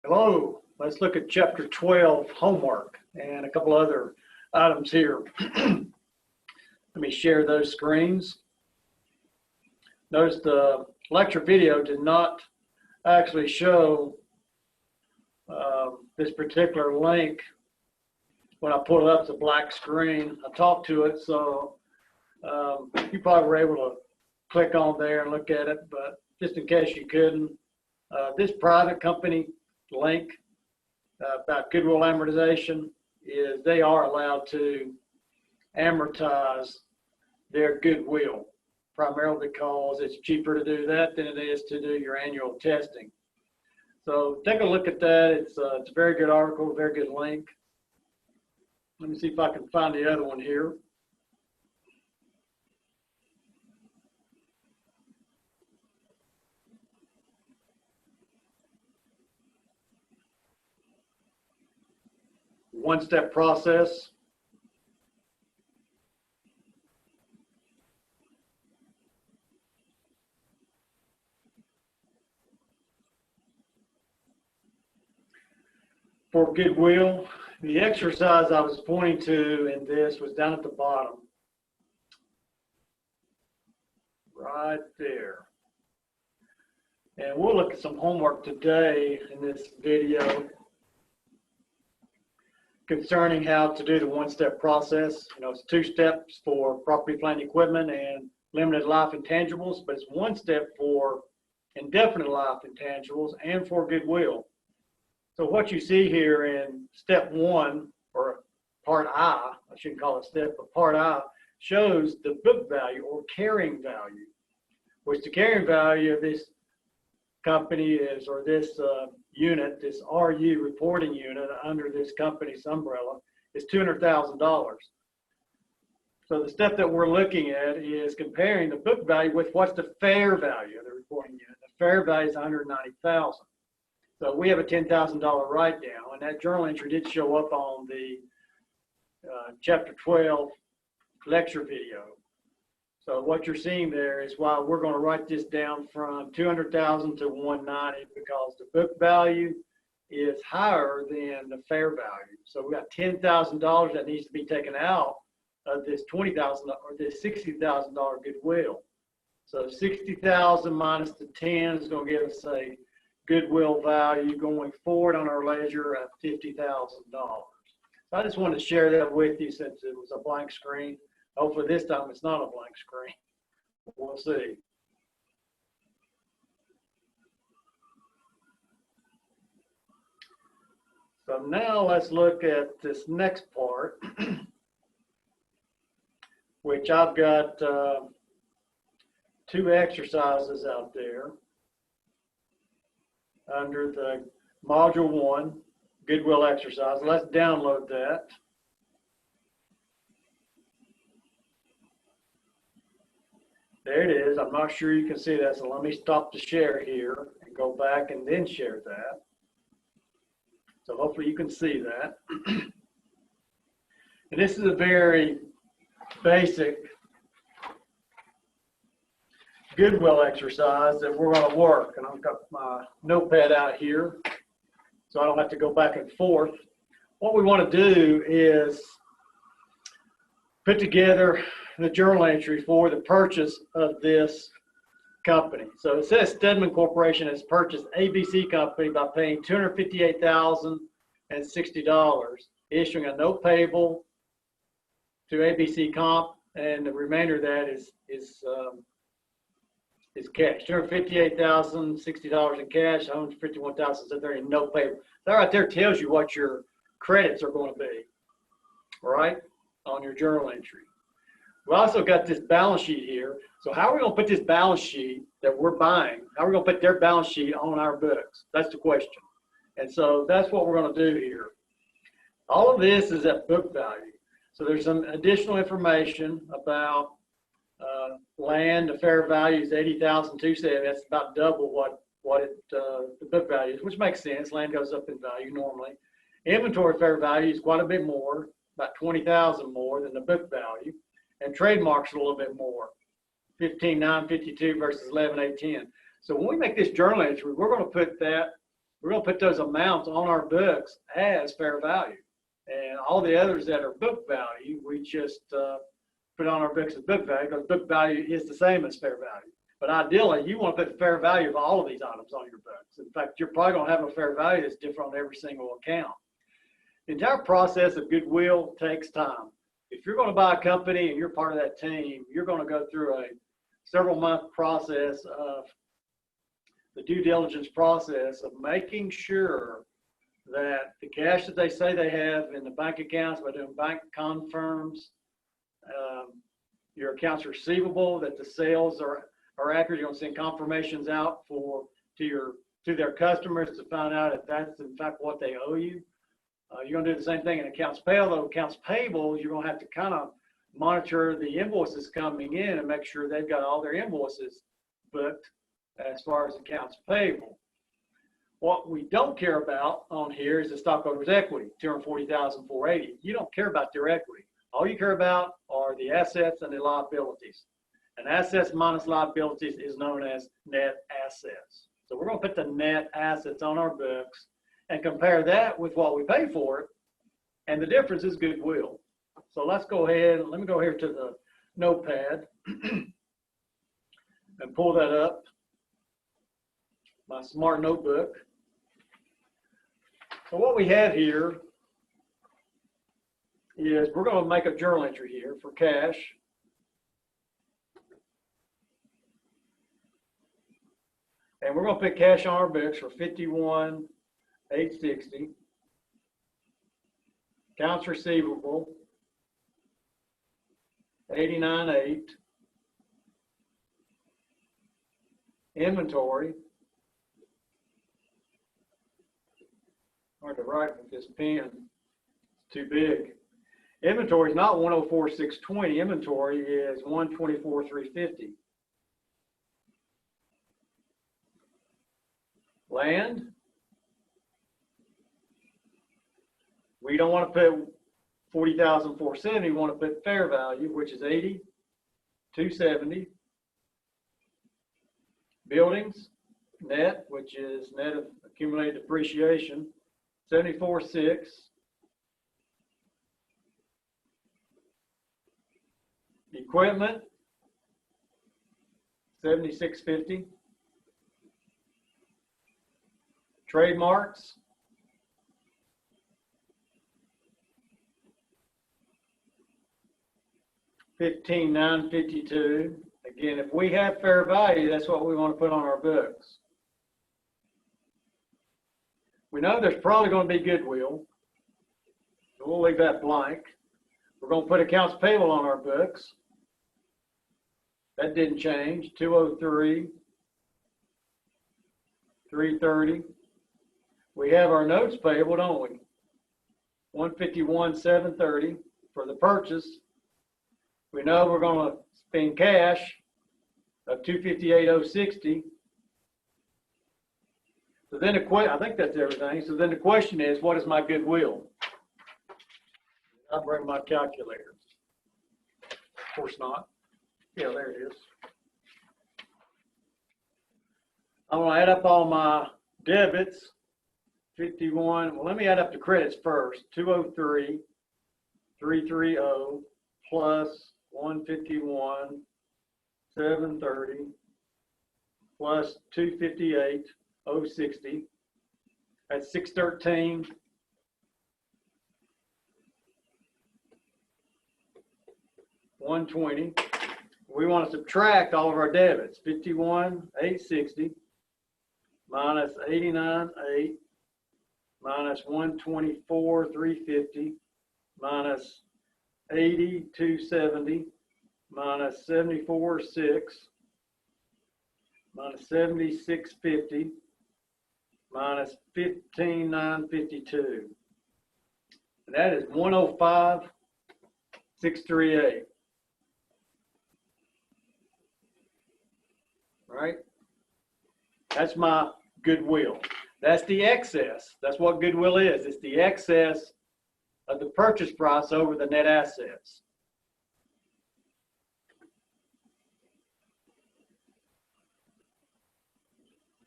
Hello, let's look at chapter 12 homework and a couple other items here. Let me share those screens. Notice the lecture video did not actually show this particular link. When I pulled it up, it's a black screen. I talked to it, so you probably were able to click on there and look at it, but just in case you couldn't, this private company link about goodwill amortization is they are allowed to amortize their goodwill, primarily because it's cheaper to do that than it is to do your annual testing. So take a look at that. It's a very good article, a very good link. Let me see if I can find the other one here. One-step process. For goodwill, the exercise I was pointing to in this was down at the bottom. Right there. And we'll look at some homework today in this video concerning how to do the one-step process. You know, it's 2 steps for property, plant, equipment, and limited life intangibles, but it's 1 step for indefinite life intangibles and for goodwill. So what you see here in step 1, or part I shouldn't call it step, but part I, shows the book value or carrying value, which the carrying value of this company is, or this unit, this RU reporting unit under this company's umbrella, is $200,000. So the step that we're looking at is comparing the book value with what's the fair value of the reporting unit. The fair value is $190,000. So we have a $10,000 write down, and that journal entry did show up on the chapter 12 lecture video. So what you're seeing there is why we're going to write this down from $200,000 to $190,000, because the book value is higher than the fair value. So we got $10,000 that needs to be taken out of this $20,000 or this $60,000 goodwill. So 60,000 minus the 10 is going to give us a goodwill value going forward on our ledger of $50,000. So I just wanted to share that with you since it was a blank screen. Hopefully this time it's not a blank screen. We'll see. So now let's look at this next part, which I've got 2 exercises out there under the module 1 goodwill exercise. Let's download that. There it is. I'm not sure you can see that, so let me stop the share here and go back and then share that. So hopefully you can see that. And this is a very basic goodwill exercise that we're going to work. And I've got my notepad out here so I don't have to go back and forth. What we want to do is put together the journal entry for the purchase of this company. So it says Stedman Corporation has purchased ABC Company by paying $258,060, issuing a note payable to ABC Comp, and the remainder of that is cash. $258,060 in cash, $151,000 in note payable. That right there tells you what your credits are going to be, all right, on your journal entry. We also got this balance sheet here. So how are we going to put this balance sheet that we're buying, how are we going to put their balance sheet on our books? That's the question. And so that's what we're going to do here. All of this is at book value. So there's some additional information about land. The fair value is $80,270. That's about double what the book value is, which makes sense. Land goes up in value normally. Inventory fair value is quite a bit more, about $20,000 more than the book value. And trademarks are a little bit more, 15,952 versus 11,810. So when we make this journal entry, we're going to put that we're going to put those amounts on our books as fair value. And all the others that are book value, we just put on our books as book value, because book value is the same as fair value. But ideally, you want to put the fair value of all of these items on your books. In fact, you're probably going to have a fair value that's different on every single account. The entire process of goodwill takes time. If you're going to buy a company and you're part of that team, you're going to go through a several-month process of the due diligence process of making sure that the cash that they say they have in the bank accounts, by doing bank confirms, your accounts receivable, that the sales are accurate. You're going to send confirmations out to their customers to find out if that's in fact what they owe you. You're going to do the same thing in accounts payable. Accounts payable, you're going to have to kind of monitor the invoices coming in and make sure they've got all their invoices booked as far as accounts payable. What we don't care about on here is the stockholders' equity, $240,480. You don't care about their equity. All you care about are the assets and the liabilities. And assets minus liabilities is known as net assets. So we're going to put the net assets on our books and compare that with what we pay for it, and the difference is goodwill. So let's go ahead, let me go here to the notepad and pull that up, my smart notebook. So what we have here is we're going to make a journal entry here for cash. And we're going to put cash on our books for $51,860. Accounts receivable, $89,800. Inventory, hard to write with this pen, it's too big. Inventory is not $104,620. Inventory is $124,350. Land, we don't want to put $40,470. We want to put fair value, which is $80,270. Buildings, net, which is net of accumulated depreciation, $74,600. Equipment, $76,50. Trademarks, $15,952. Again, if we have fair value, that's what we want to put on our books. We know there's probably going to be goodwill, so we'll leave that blank. We're going to put accounts payable on our books. That didn't change. $203,330. We have our notes payable, don't we? $151,730 for the purchase. We know we're going to spend cash of $258,060. So then I think that's everything. So then the question is, what is my goodwill? I'll bring my calculator. Of course not. Yeah, there it is. I'm going to add up all my debits. 51. Well, let me add up the credits first. 203,330 plus 151,730 plus 258,060. That's 613. $120. We want to subtract all of our debits. 51,860 minus 89,800 minus 124,350 minus 80,270 minus 74,600 minus 76,50 minus 15,952. And that is 105,638. Right? That's my goodwill. That's the excess. That's what goodwill is. It's the excess of the purchase price over the net assets.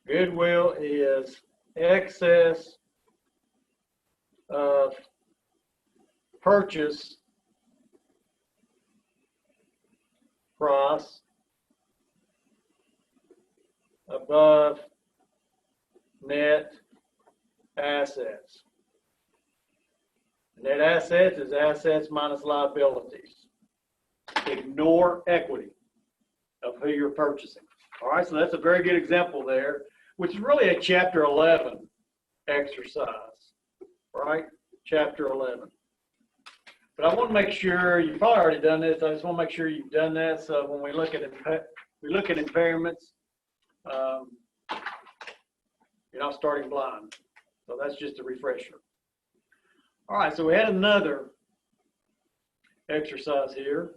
Goodwill is excess of purchase price above net assets. Net assets is assets minus liabilities. Ignore equity of who you're purchasing. All right, so that's a very good example there, which is really a Chapter 11 exercise, right? Chapter 11. But I want to make sure, you've probably already done this, I just want to make sure you've done that, so when we look at impairments, you're not starting blind. So that's just a refresher. All right, so we had another exercise here.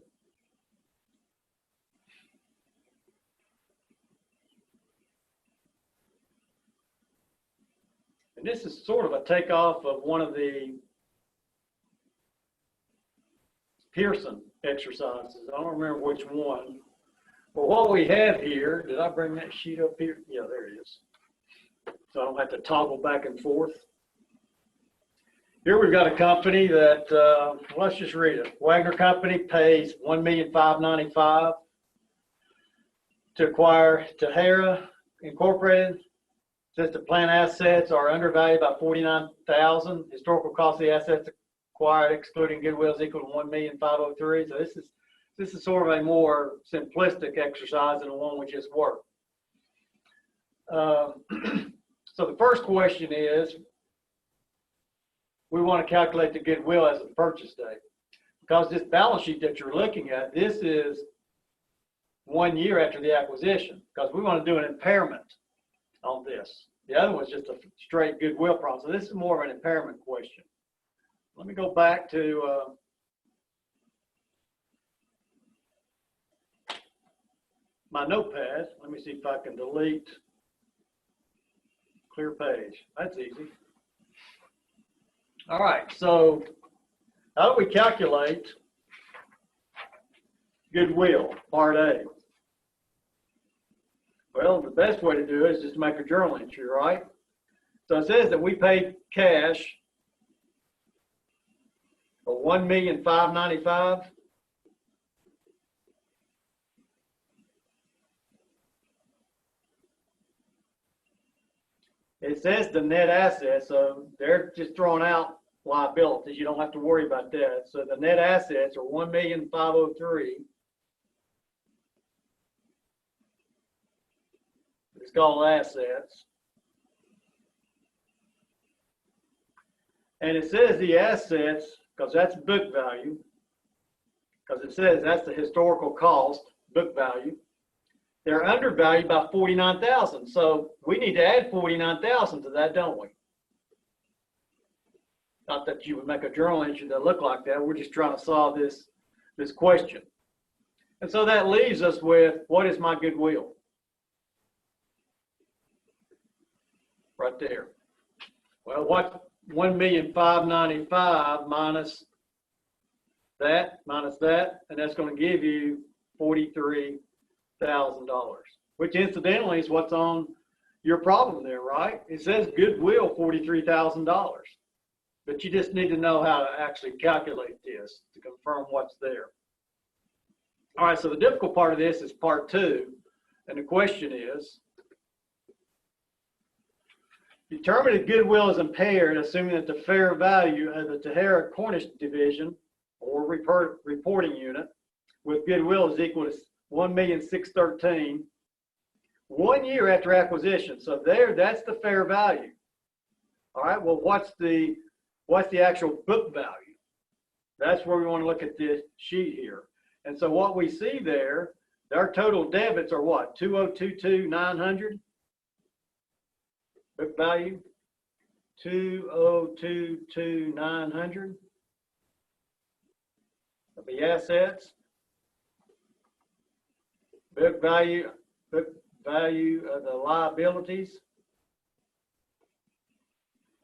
And this is sort of a takeoff of one of the Pearson exercises. I don't remember which one. But what we have here, did I bring that sheet up here? Yeah, there it is. So I don't have to toggle back and forth. Here we've got a company that, let's just read it. Wagner Company pays $1,595,000 to acquire Tahara Incorporated. Since the plant assets are undervalued by $49,000, historical cost of the assets acquired, excluding goodwill, is equal to $1,503,000. So this is sort of a more simplistic exercise than the one we just worked. So the first question is, we want to calculate the goodwill as of the purchase date. Because this balance sheet that you're looking at, this is 1 year after the acquisition, because we want to do an impairment on this. The other one's just a straight goodwill problem. So this is more of an impairment question. Let me go back to my notepad. Let me see if I can delete clear page. That's easy. All right, so how do we calculate goodwill, part A? Well, the best way to do it is just make a journal entry, right? So it says that we paid cash for $1,595,000. It says the net assets, so they're just throwing out liabilities. You don't have to worry about that. So the net assets are $1,503,000. It's called assets. And it says the assets, because that's book value, because it says that's the historical cost, book value. They're undervalued by $49,000. So we need to add $49,000 to that, don't we? Not that you would make a journal entry that look like that. We're just trying to solve this question. And so that leaves us with, what is my goodwill? Right there. Well, what $1,595,000 minus that, and that's going to give you $43,000, which incidentally is what's on your problem there, right? It says goodwill $43,000, but you just need to know how to actually calculate this to confirm what's there. All right, so the difficult part of this is part 2, and the question is, determine if goodwill is impaired, assuming that the fair value of the Tahara Cornish division or reporting unit with goodwill is equal to $1,613,000 1 year after acquisition. So there, that's the fair value. All right. Well, what's the actual book value? That's where we want to look at this sheet here. And so what we see there, their total debits are what? $2,022,900. Book value, $2,022,900 of the assets. Book value of the liabilities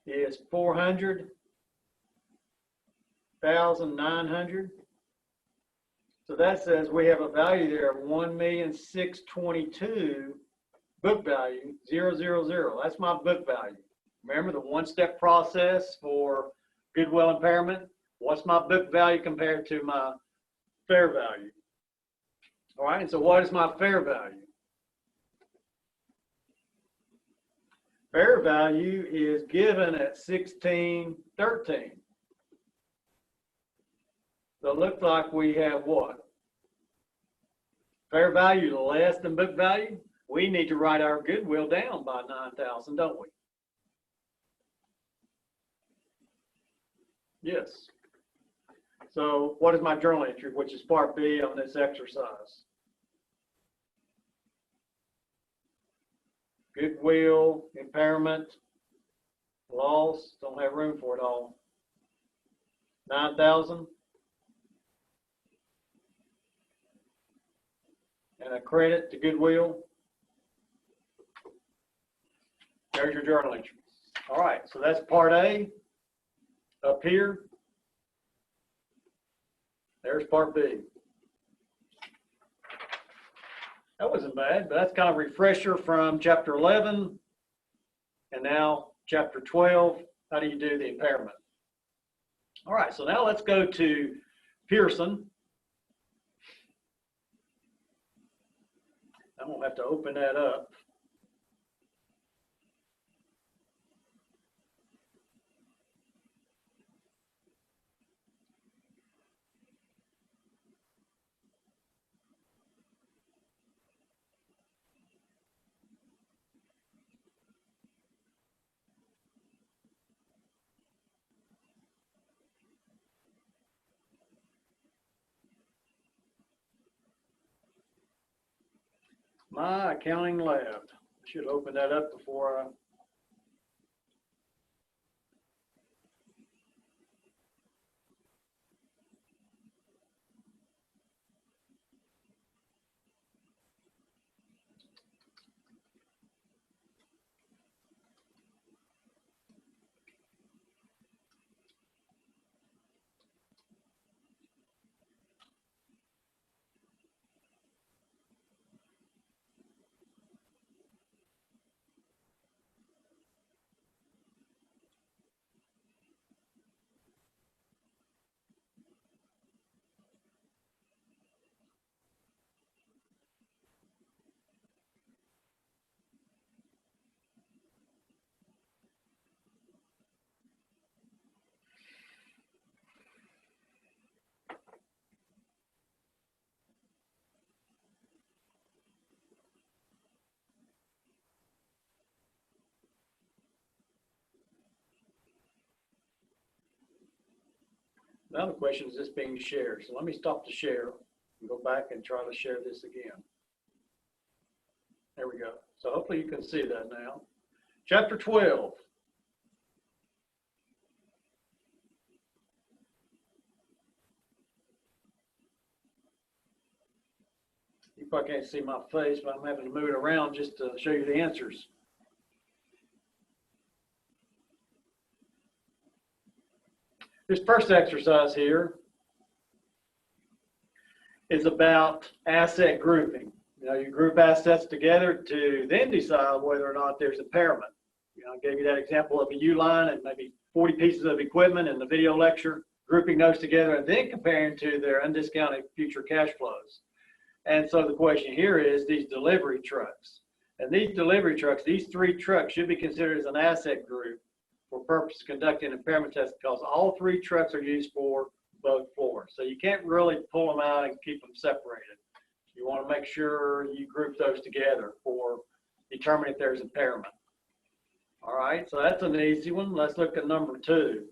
is $400,900. So that says we have a value there of $1,622,000. Book value, 000. That's my book value. Remember the one-step process for goodwill impairment? What's my book value compared to my fair value? All right, and so what is my fair value? Fair value is given at 1613. So it looks like we have what? Fair value less than book value. We need to write our goodwill down by 9,000, don't we? Yes. So what is my journal entry, which is part B on this exercise? Goodwill, impairment, loss, don't have room for it all. 9,000. And a credit to goodwill. There's your journal entry. All right, so that's part A up here. There's part B. That wasn't bad, but that's kind of a refresher from chapter 11 and now chapter 12. How do you do the impairment? All right, so now let's go to Pearson. I'm going to have to open that up. My accounting lab. I should open that up before I. Now the question is this being shared. So let me stop the share and go back and try to share this again. There we go. So hopefully you can see that now. Chapter 12. You probably can't see my face, but I'm having to move it around just to show you the answers. This first exercise here is about asset grouping. You know, you group assets together to then decide whether or not there's impairment. You know, I gave you that example of a U-line and maybe 40 pieces of equipment in the video lecture, grouping those together and then comparing to their undiscounted future cash flows. And so the question here is these delivery trucks. And these delivery trucks, these three trucks should be considered as an asset group for purpose of conducting an impairment test because all three trucks are used for both floors. So you can't really pull them out and keep them separated. You want to make sure you group those together for determining if there's impairment. All right, so that's an easy one. Let's look at number 2.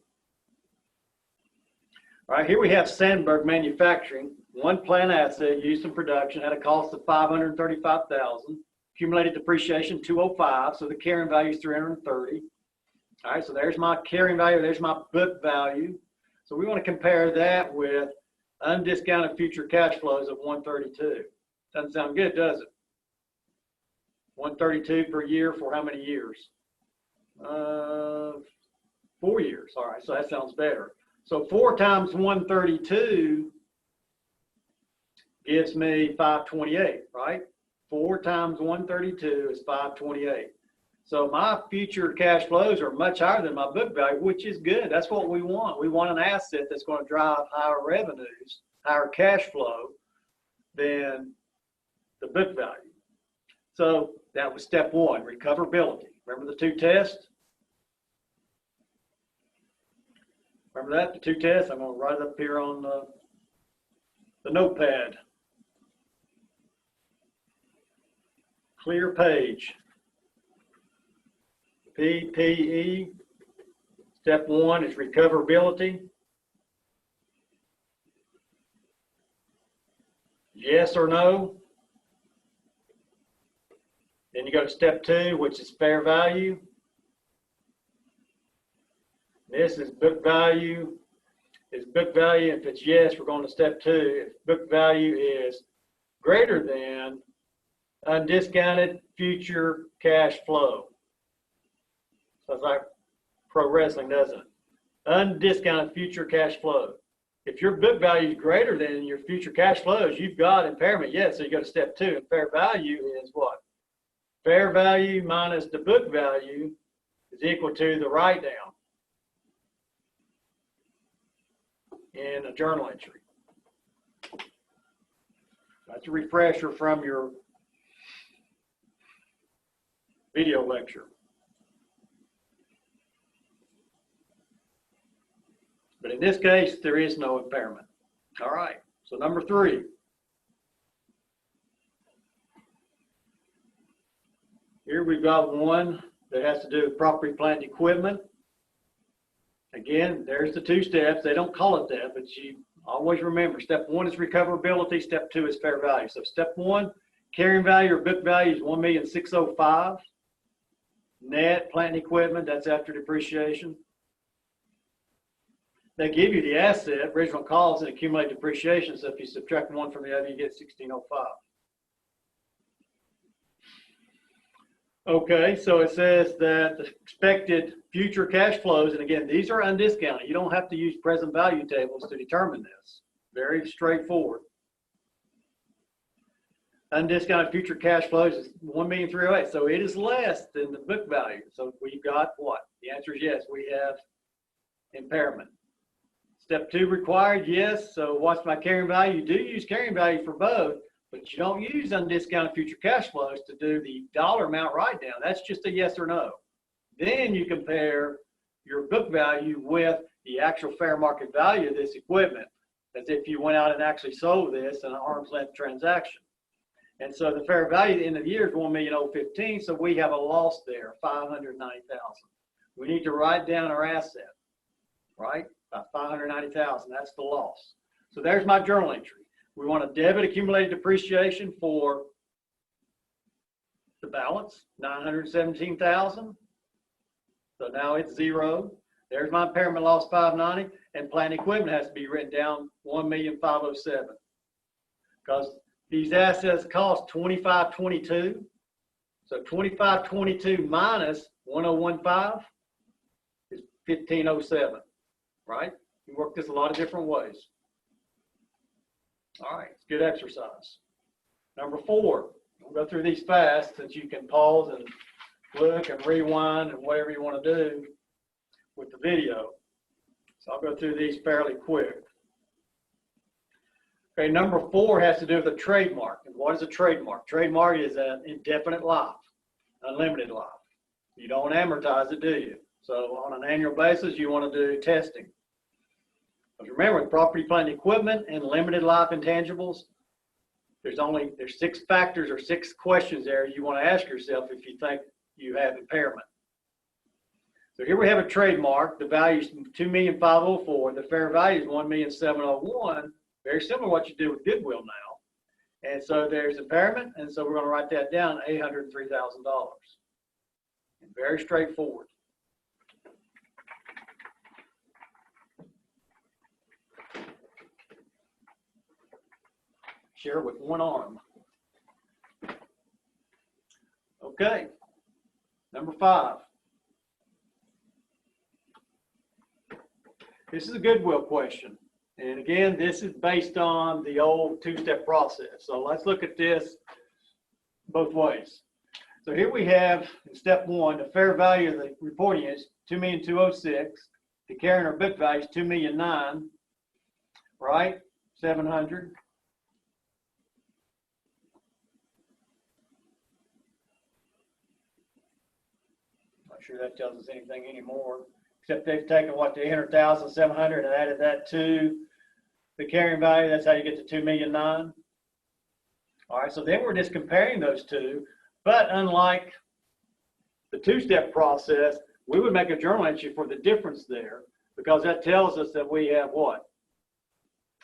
All right, here we have Sandberg Manufacturing. One plant asset used in production had a cost of $535,000. Accumulated depreciation 205, so the carrying value is 330. All right, so there's my carrying value, there's my book value. So we want to compare that with undiscounted future cash flows of 132. Doesn't sound good, does it? 132 per year for how many years? 4 years. All right, so that sounds better. So 4 times 132 gives me 528, right? 4 times 132 is 528. So my future cash flows are much higher than my book value, which is good. That's what we want. We want an asset that's going to drive higher revenues, higher cash flow than the book value. So that was step one, recoverability. Remember the two tests? Remember that, the two tests? I'm going to write it up here on the notepad. Clear page. PPE. Step one is recoverability. Yes or no. Then you go to step two, which is fair value. This is book value. Is book value, if it's yes, we're going to step two. If book value is greater than undiscounted future cash flow. Sounds like pro wrestling, doesn't it? Undiscounted future cash flow. If your book value is greater than your future cash flows, you've got impairment. Yes, so you go to step two. And fair value is what? Fair value minus the book value is equal to the write down in a journal entry. That's a refresher from your video lecture. But in this case, there is no impairment. All right, so number three. Here we've got one that has to do with property, plant, and equipment. Again, there's the two steps. They don't call it that, but you always remember, step one is recoverability, step two is fair value. So step one, carrying value or book value is $1,605,000. Net plant and equipment, that's after depreciation. They give you the asset, original cost, and accumulated depreciation. So if you subtract one from the other, you get $1,605. Okay, so it says that the expected future cash flows, and again, these are undiscounted. You don't have to use present value tables to determine this. Very straightforward. Undiscounted future cash flows is $1,308,000. So it is less than the book value. So we've got what? The answer is yes, we have impairment. Step two required, yes. So what's my carrying value? You do use carrying value for both, but you don't use undiscounted future cash flows to do the dollar amount write down. That's just a yes or no. Then you compare your book value with the actual fair market value of this equipment, as if you went out and actually sold this in an arm's length transaction. And so the fair value at the end of the year is $1,015,000. So we have a loss there, $590,000. We need to write down our asset, right? About $590,000. That's the loss. So there's my journal entry. We want to debit accumulated depreciation for the balance, $917,000. So now it's zero. There's my impairment loss, $590,000, and plant and equipment has to be written down, $1,507,000. Because these assets cost $2,522. So $2,522 minus $1,015 is $1,507, right? You work this a lot of different ways. All right, it's good exercise. Number four, we'll go through these fast since you can pause and look and rewind and whatever you want to do with the video. So I'll go through these fairly quick. Okay, number four has to do with a trademark. And what is a trademark? Trademark is an indefinite life, unlimited life. You don't amortize it, do you? So on an annual basis, you want to do testing. But remember, with property, plant, and equipment and limited life intangibles, there's six factors or six questions there you want to ask yourself if you think you have impairment. So here we have a trademark. The value is $2,504,000. The fair value is $1,701,000. Very similar to what you do with goodwill now. And so there's impairment, and so we're going to write that down, $803,000. Very straightforward. Share with one arm. Okay, number five. This is a goodwill question. And again, this is based on the old two-step process. So let's look at this both ways. So here we have in step one, the fair value of the reporting is $2,206,000. The carrying or book value is $2,009,000, right? 700. Not sure that tells us anything anymore, except they've taken what, the 800,700 and added that to the carrying value. That's how you get to $2,009,000. All right, so then we're just comparing those two, but unlike the two-step process, we would make a journal entry for the difference there, because that tells us that we have what?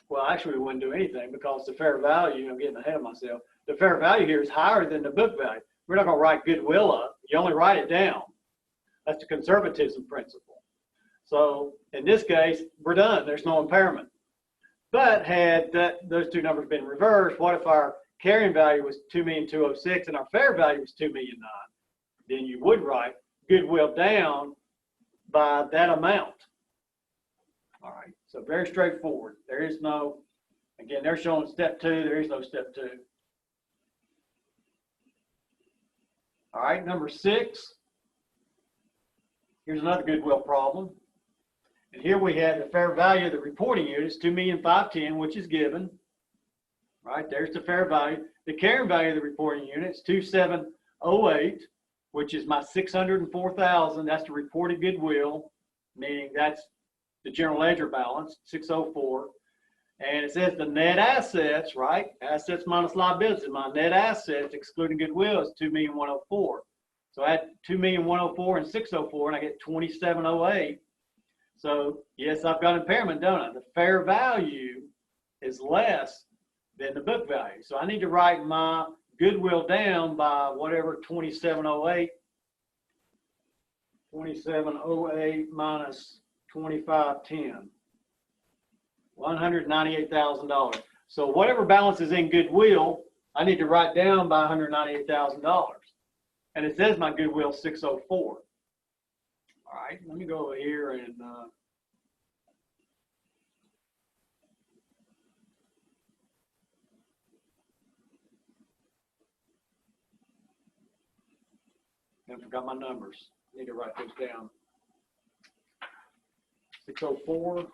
Well, actually, we wouldn't do anything because the fair value, I'm getting ahead of myself, the fair value here is higher than the book value. We're not going to write goodwill up. You only write it down. That's the conservatism principle. So in this case, we're done. There's no impairment. But had those two numbers been reversed, what if our carrying value was $2,206,000 and our fair value was $2,009,000? Then you would write goodwill down by that amount. All right, so very straightforward. There is no, again, they're showing step two. There is no step two. All right, number 6. Here's another goodwill problem. And here we have the fair value of the reporting unit is $2,510,000, which is given. Right, there's the fair value. The carrying value of the reporting unit is $2,708,000, which is my $604,000. That's the reported goodwill, meaning that's the general ledger balance, 604. And it says the net assets, right? Assets minus liabilities. My net assets, excluding goodwill, is $2,104,000. So I add $2,104,000 and 604, and I get $2,708. So yes, I've got impairment, don't I? The fair value is less than the book value. So I need to write my goodwill down by whatever 2708 minus 2510, $198,000. So whatever balance is in goodwill, I need to write down by $198,000. And it says my goodwill 604. All right, let me go over here and I forgot my numbers. I need to write those down. 604.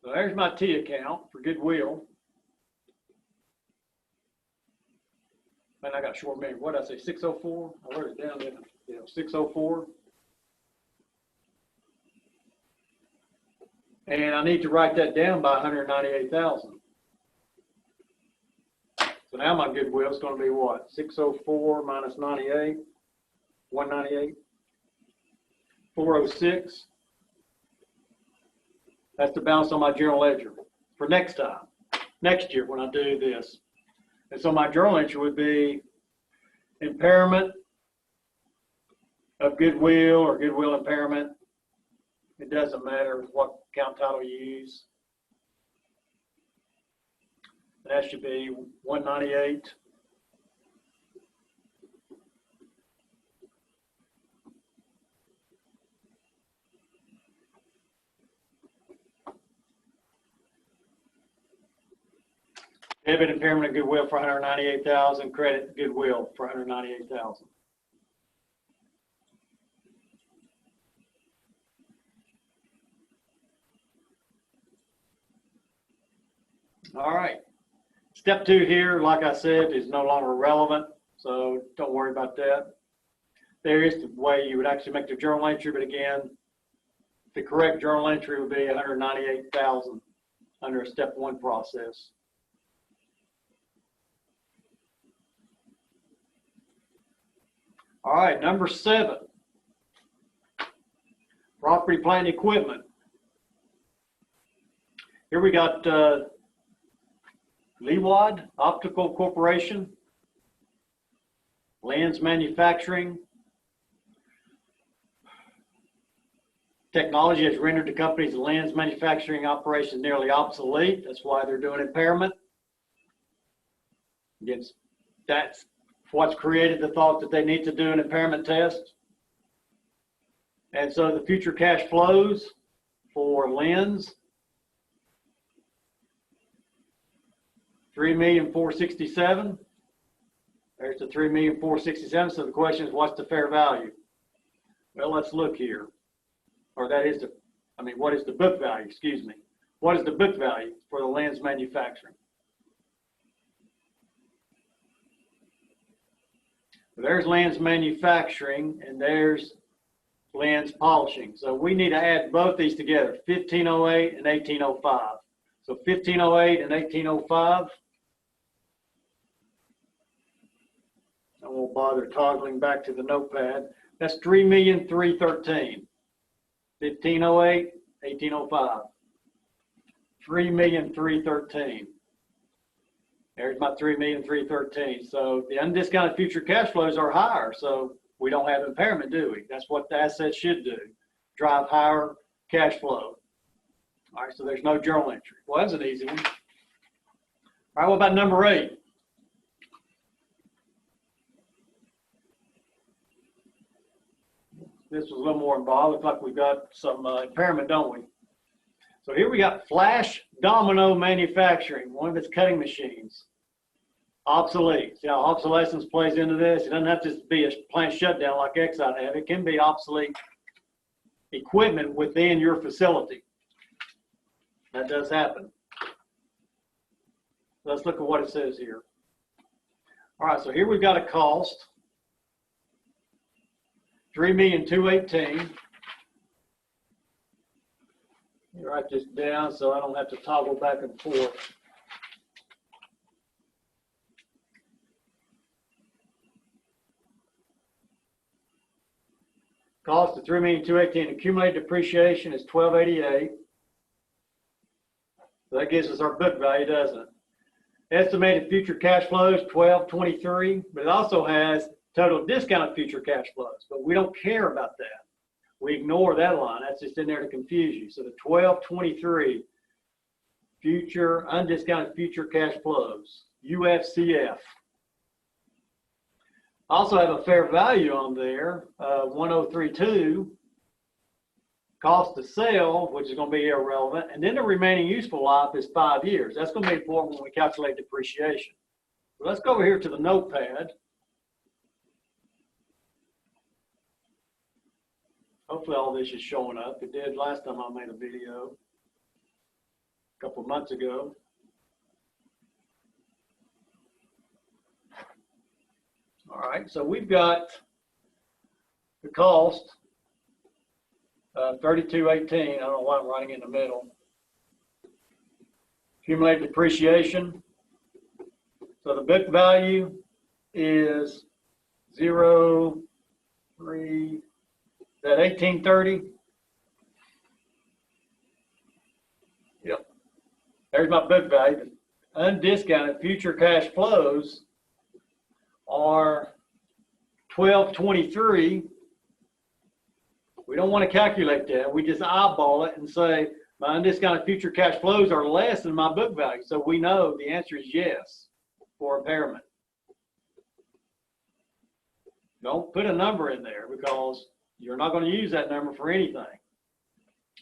So there's my T account for goodwill. Man, I got short memory. What did I say? 604? I wrote it down, didn't I? Yeah, 604. And I need to write that down by 198,000. So now my goodwill is going to be what? 604 minus 98, 198, 406. That's the balance on my journal ledger for next time, next year when I do this. And so my journal entry would be impairment of goodwill or goodwill impairment. It doesn't matter what account title you use. That should be 198. Debit impairment of goodwill for 198,000. Credit goodwill for 198,000. All right. Step 2 here, like I said, is no longer relevant, so don't worry about that. There is the way you would actually make the journal entry, but again, the correct journal entry would be 198,000 under a step 1 process. All right, number 7, property, plant, and equipment. Here we got Leewad Optical Corporation, Lens Manufacturing. Technology has rendered the company's lens manufacturing operations nearly obsolete. That's why they're doing impairment. Again, that's what's created the thought that they need to do an impairment test. And so the future cash flows for Lens, $3,467,000. There's the $3,467,000. So the question is, what's the fair value? Well, let's look here. Or that is what is the book value? Excuse me. What is the book value for the Lens manufacturing? There's Lens manufacturing and there's Lens polishing. So we need to add both these together, 1508 and 1805. So 1508 and 1805. I won't bother toggling back to the notepad. That's $3,313,000. 1508, 1805. $3,313,000. There's my $3,313,000. So the undiscounted future cash flows are higher. So we don't have impairment, do we? That's what the assets should do. Drive higher cash flow. All right, so there's no journal entry. Well, that's an easy one. All right, what about number 8? This was a little more involved. Looks like we've got some impairment, don't we? So here we got Flash Domino Manufacturing, one of its cutting machines. Obsolete. See how obsolescence plays into this? It doesn't have to be a plant shutdown like ACCT have. It can be obsolete equipment within your facility. That does happen. Let's look at what it says here. All right, so here we've got a cost, $3,218,000. Let me write this down so I don't have to toggle back and forth. Cost of $3,218,000. Accumulated depreciation is $1,288. So that gives us our book value, doesn't it? Estimated future cash flows, $1,223, but it also has total discounted future cash flows, but we don't care about that. We ignore that line. That's just in there to confuse you. So the $1,223, future, undiscounted future cash flows, UFCF. Also have a fair value on there, 1032, cost to sell, which is going to be irrelevant, and then the remaining useful life is 5 years. That's going to be important when we calculate depreciation. So let's go over here to the notepad. Hopefully all this is showing up. It did last time I made a video a couple of months ago. All right, so we've got the cost, $32.18. I don't know why I'm writing in the middle. Accumulated depreciation. So the book value is 0.3. That 1830. Yep. There's my book value. Undiscounted future cash flows are 1223. We don't want to calculate that. We just eyeball it and say my undiscounted future cash flows are less than my book value. So we know the answer is yes for impairment. Don't put a number in there because you're not going to use that number for anything.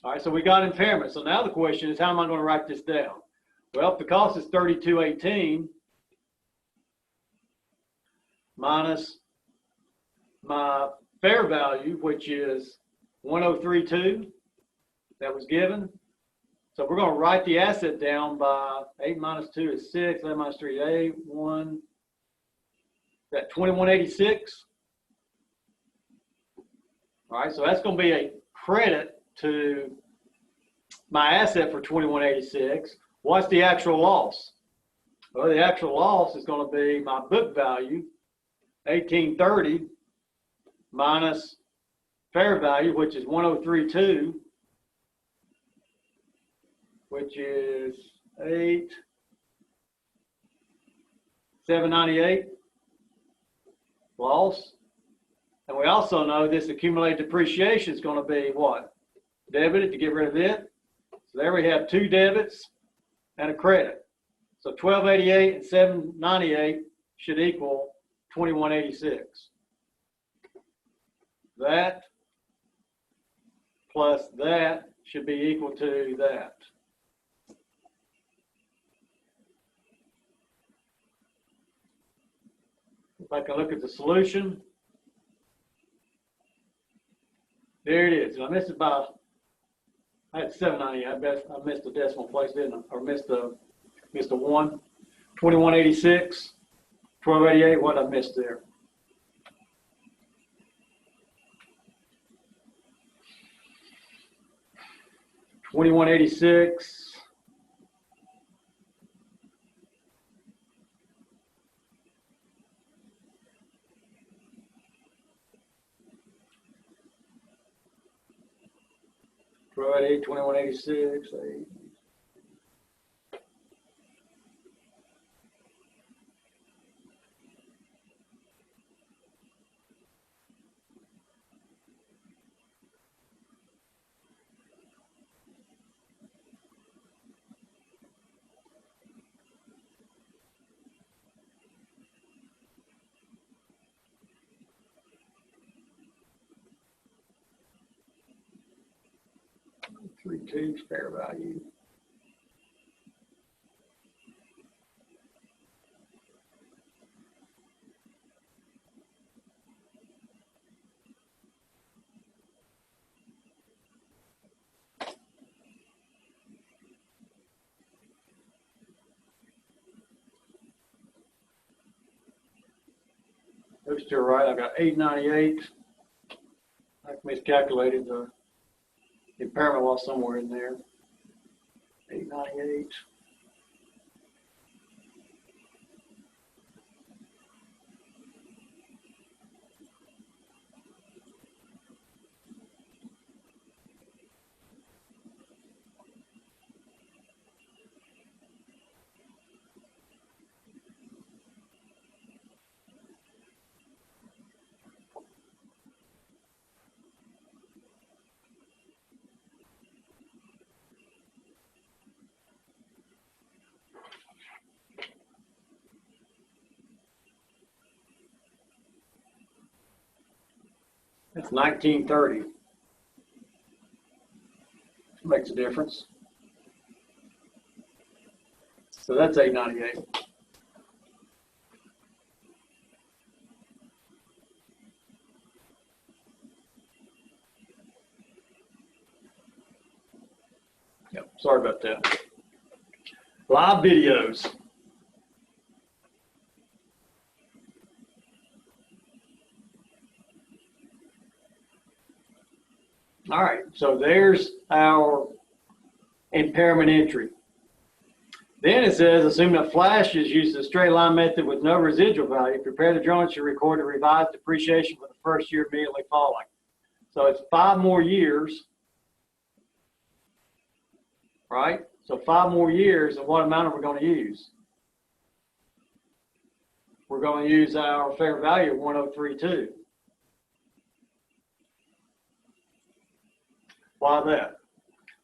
All right, so we got impairment. So now the question is, how am I going to write this down? Well, if the cost is $32.18 minus my fair value, which is 1032 that was given. So we're going to write the asset down by 8 minus 2 is 6, 11 minus 3 is 8, 1, that 2186. All right, so that's going to be a credit to my asset for 2186. What's the actual loss? Well, the actual loss is going to be my book value, 1830, minus fair value, which is 1032, which is 8,798 loss. And we also know this accumulated depreciation is going to be what? Debited to get rid of it. So there we have two debits and a credit. So 1288 and 798 should equal 2186. That plus that should be equal to that. If I can look at the solution, there it is. I missed it by, I had 798. I missed the decimal place, didn't I? Or missed the one. 2186, 1288. What I missed there? $21.86. Friday, 2186. Three tubes, fair value. Those two are right. I've got 898. I miscalculated the impairment loss somewhere in there. 898. That's 1930. Makes a difference. So that's 898. Yep, sorry about that. Live videos. All right, so there's our impairment entry. Then it says, assume that Flash is used the straight line method with no residual value. Prepare the journal to record the revised depreciation for the first year immediately following. So it's 5 more years, right? So 5 more years, and what amount are we going to use? We're going to use our fair value of 1032. Why that?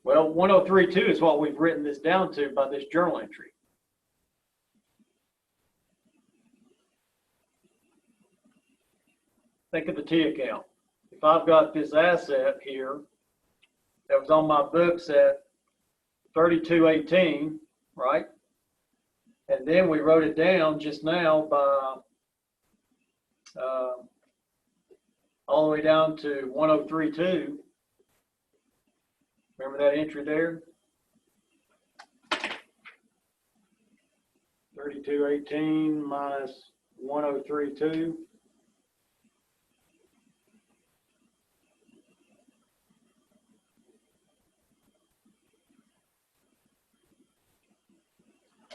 Well, 1032 is what we've written this down to by this journal entry. Think of the T account. If I've got this asset here that was on my books at 3218, right? And then we wrote it down just now by all the way down to 1032. Remember that entry there? 3218 minus 1032.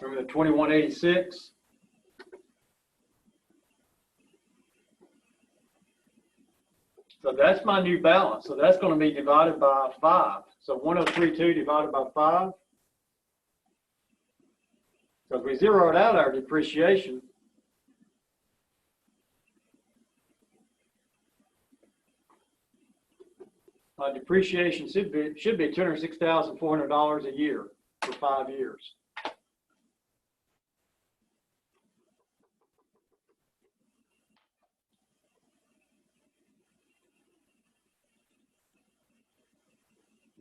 Remember the 2186? So that's my new balance. So that's going to be divided by 5. So 1032 divided by 5. Because we zeroed out our depreciation. My depreciation should be $206,400 a year for 5 years.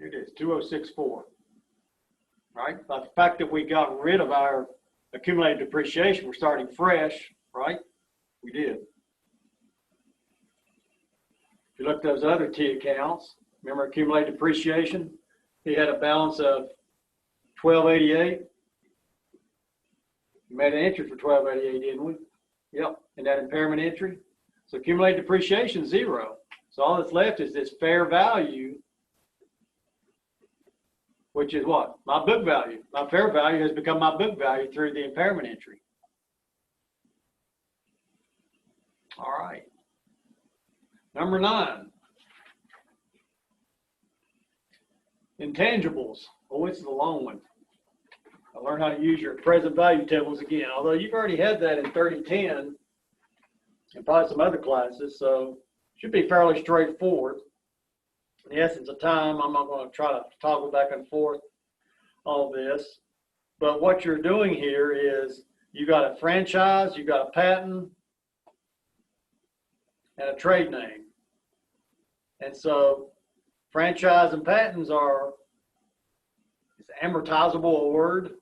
Here it is, 2064. Right? By the fact that we got rid of our accumulated depreciation, we're starting fresh, right? We did. If you look at those other T accounts, remember accumulated depreciation? He had a balance of 1288. We made an entry for 1288, didn't we? Yep, in that impairment entry. So accumulated depreciation, 0. So all that's left is this fair value, which is what? My book value. My fair value has become my book value through the impairment entry. All right. Number 9. Intangibles. Oh, this is a long one. I learned how to use your present value tables again, although you've already had that in 3010 and probably some other classes, so it should be fairly straightforward. In the essence of time, I'm not going to try to toggle back and forth all this, but what you're doing here is you got a franchise, you got a patent, and a trade name. And so franchise and patents are, is amortizable a word?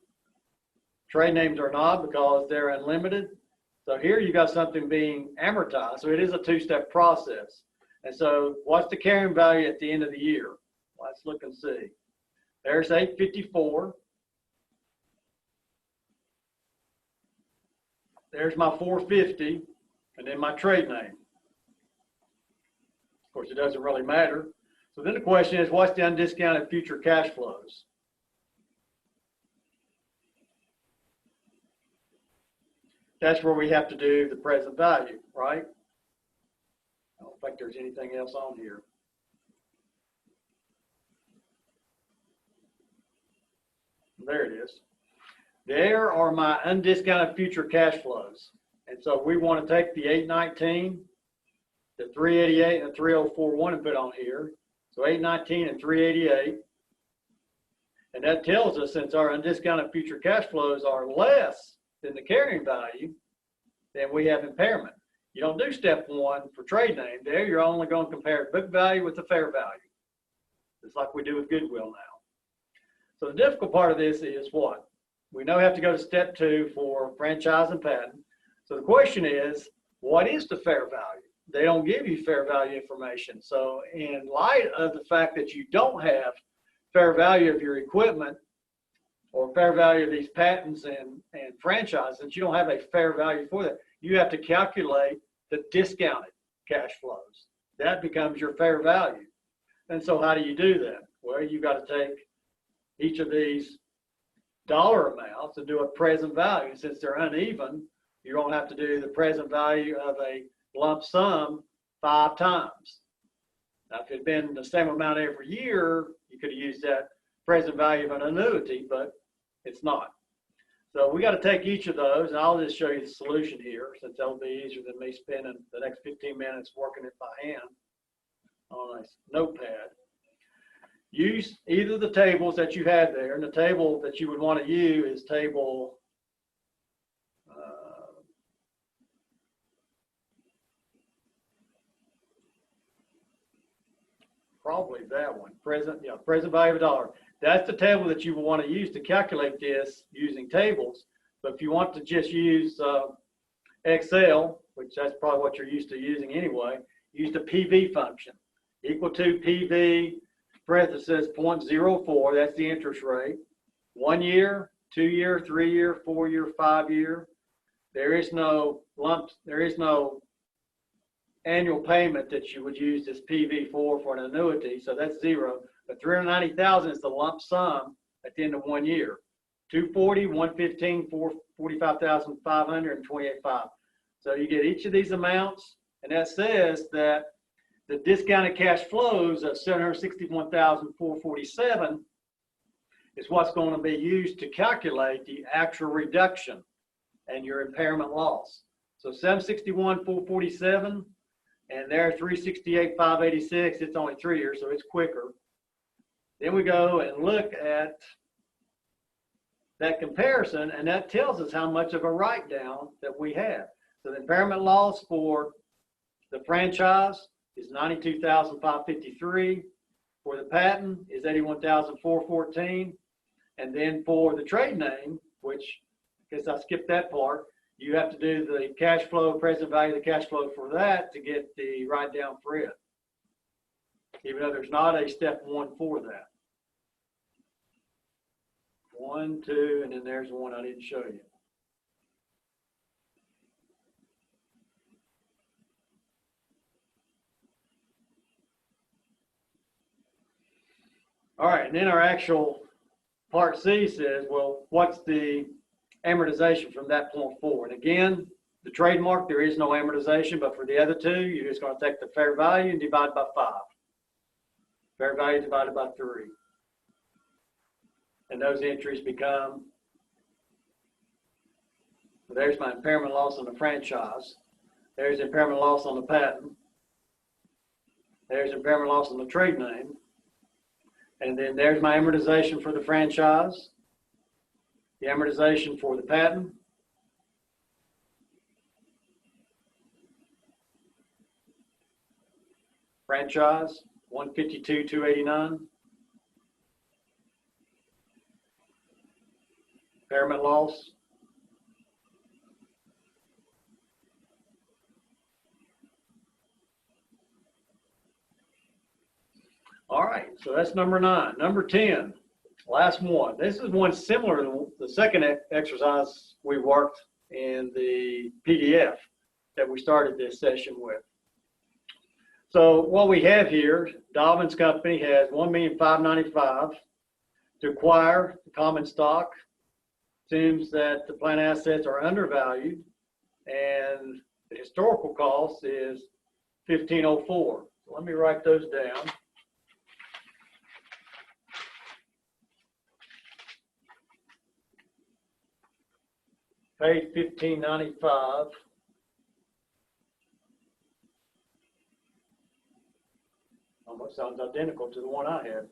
Trade names are not because they're unlimited. So here you got something being amortized. So it is a two-step process. And so what's the carrying value at the end of the year? Let's look and see. There's 854. There's my 450, and then my trade name. Of course, it doesn't really matter. So then the question is, what's the undiscounted future cash flows? That's where we have to do the present value, right? I don't think there's anything else on here. There it is. There are my undiscounted future cash flows. And so we want to take the 819, the 388, and the 3041 and put on here. So 819 and 388. And that tells us, since our undiscounted future cash flows are less than the carrying value, then we have impairment. You don't do step 1 for trade name. There you're only going to compare book value with the fair value. It's like we do with goodwill now. So the difficult part of this is what? We know we have to go to step 2 for franchise and patent. So the question is, what is the fair value? They don't give you fair value information. So in light of the fact that you don't have fair value of your equipment or fair value of these patents and franchises, you don't have a fair value for that. You have to calculate the discounted cash flows. That becomes your fair value. And so how do you do that? Well, you've got to take each of these dollar amounts and do a present value. Since they're uneven, you're going to have to do the present value of a lump sum 5 times. Now, if it had been the same amount every year, you could have used that present value of an annuity, but it's not. So we got to take each of those, and I'll just show you the solution here, since that'll be easier than me spending the next 15 minutes working it by hand on a notepad. Use either the tables that you had there, and the table that you would want to use is table probably that one, present value of a dollar. That's the table that you will want to use to calculate this using tables. But if you want to just use Excel, which that's probably what you're used to using anyway, use the PV function. Equal to PV, parenthesis, 0.04, that's the interest rate. 1 year, 2 year, 3 year, 4 year, 5 year. There is no annual payment that you would use this PV for an annuity, so that's 0. But 390,000 is the lump sum at the end of 1 year. 240, 115, 445,500, and 28.5. So you get each of these amounts, and that says that the discounted cash flows of 761,447 is what's going to be used to calculate the actual reduction and your impairment loss. So 761,447, and there 368,586. It's only 3 years, so it's quicker. Then we go and look at that comparison, and that tells us how much of a write-down that we have. So the impairment loss for the franchise is 92,553. for the patent is $81,414. And then for the trade name, which I guess I skipped that part, you have to do the cash flow, present value of the cash flow for that to get the write down for it. Even though there's not a step 1 for that. 1, 2, and then there's one I didn't show you. All right, and then our actual part C says, well, what's the amortization from that point forward? And again, the trademark, there is no amortization, but for the other two, you're just going to take the fair value and divide by 5. Fair value divided by 3. And those entries become, well, there's my impairment loss on the franchise. There's impairment loss on the patent. There's impairment loss on the trade name. And then there's my amortization for the franchise, the amortization for the patent, franchise, 152,289, impairment loss, all right, so that's number 9. Number 10, last one. This is one similar to the second exercise we worked in the PDF that we started this session with. So what we have here, Dobbins Company has $1,595,000 to acquire the common stock. Assumes that the plant assets are undervalued, and the historical cost is $1,504. So let me write those down. Paid $1,595. Almost sounds identical to the one I had.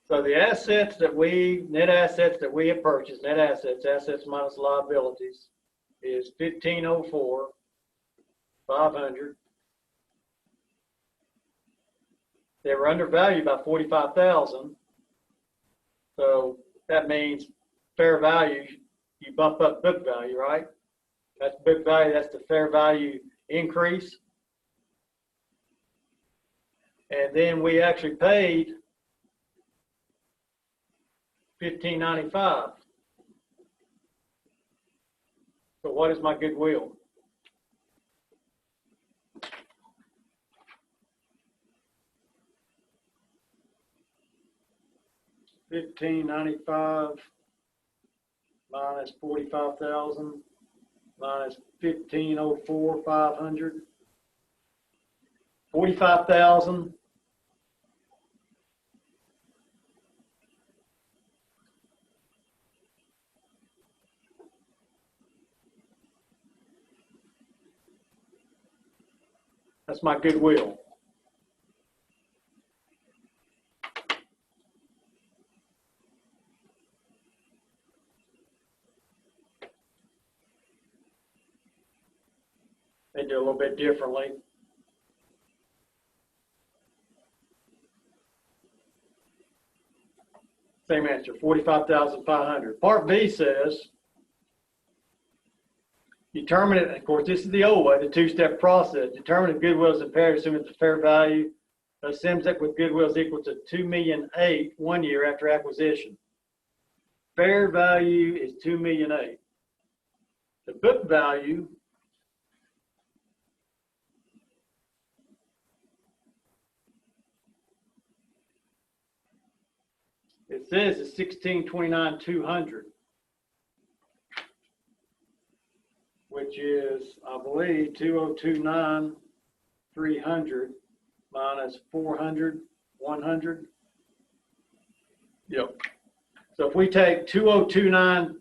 So the assets that net assets that we have purchased, net assets, assets minus liabilities, is $1,504,500. They were undervalued by $45,000. So that means fair value, you bump up book value, right? That's book value, that's the fair value increase. And then we actually paid $1,595. So what is my goodwill? $1,595 minus 45,000 minus 1,504,500. 45,000. That's my goodwill. They do a little bit differently. Same answer, 45,500. Part B says, determine it, of course, this is the old way, the two-step process. Determine if goodwill is impaired, assuming the fair value of SIMSEC with goodwill is equal to $2,008,000 1 year after acquisition. Fair value is $2,008,000. The book value it says it's $1,629,200. Which is, I believe, 202,900 minus 400, 100. Yep. So if we take 202,900,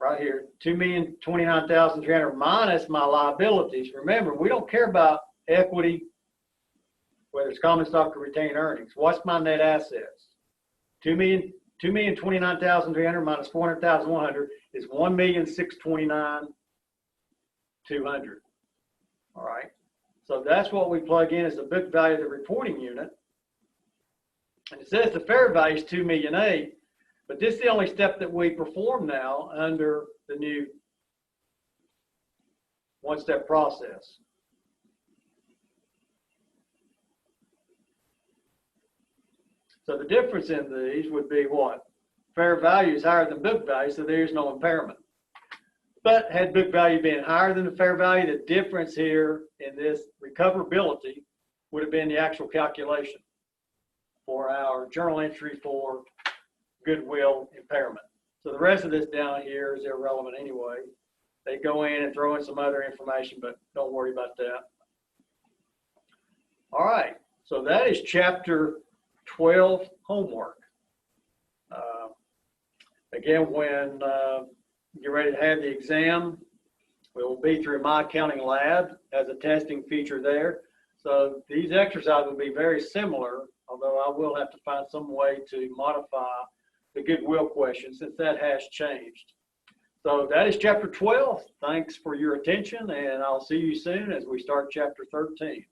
right here, 2,029,300 minus my liabilities. Remember, we don't care about equity, whether it's common stock or retained earnings. What's my net assets? 2,029,300 minus 400,100 is 1,629,200. All right. So that's what we plug in as the book value of the reporting unit. And it says the fair value is $2,008,000, but this is the only step that we perform now under the new one-step process. So the difference in these would be what? Fair value is higher than book value, so there is no impairment. But had book value been higher than the fair value, the difference here in this recoverability would have been the actual calculation for our journal entry for goodwill impairment. So the rest of this down here is irrelevant anyway. They go in and throw in some other information, but don't worry about that. All right, so that is chapter 12 homework. Again, when you're ready to have the exam, we will be through My Accounting Lab as a testing feature there. So these exercises will be very similar, although I will have to find some way to modify the goodwill question since that has changed. So that is chapter 12. Thanks for your attention, and I'll see you soon as we start chapter 13.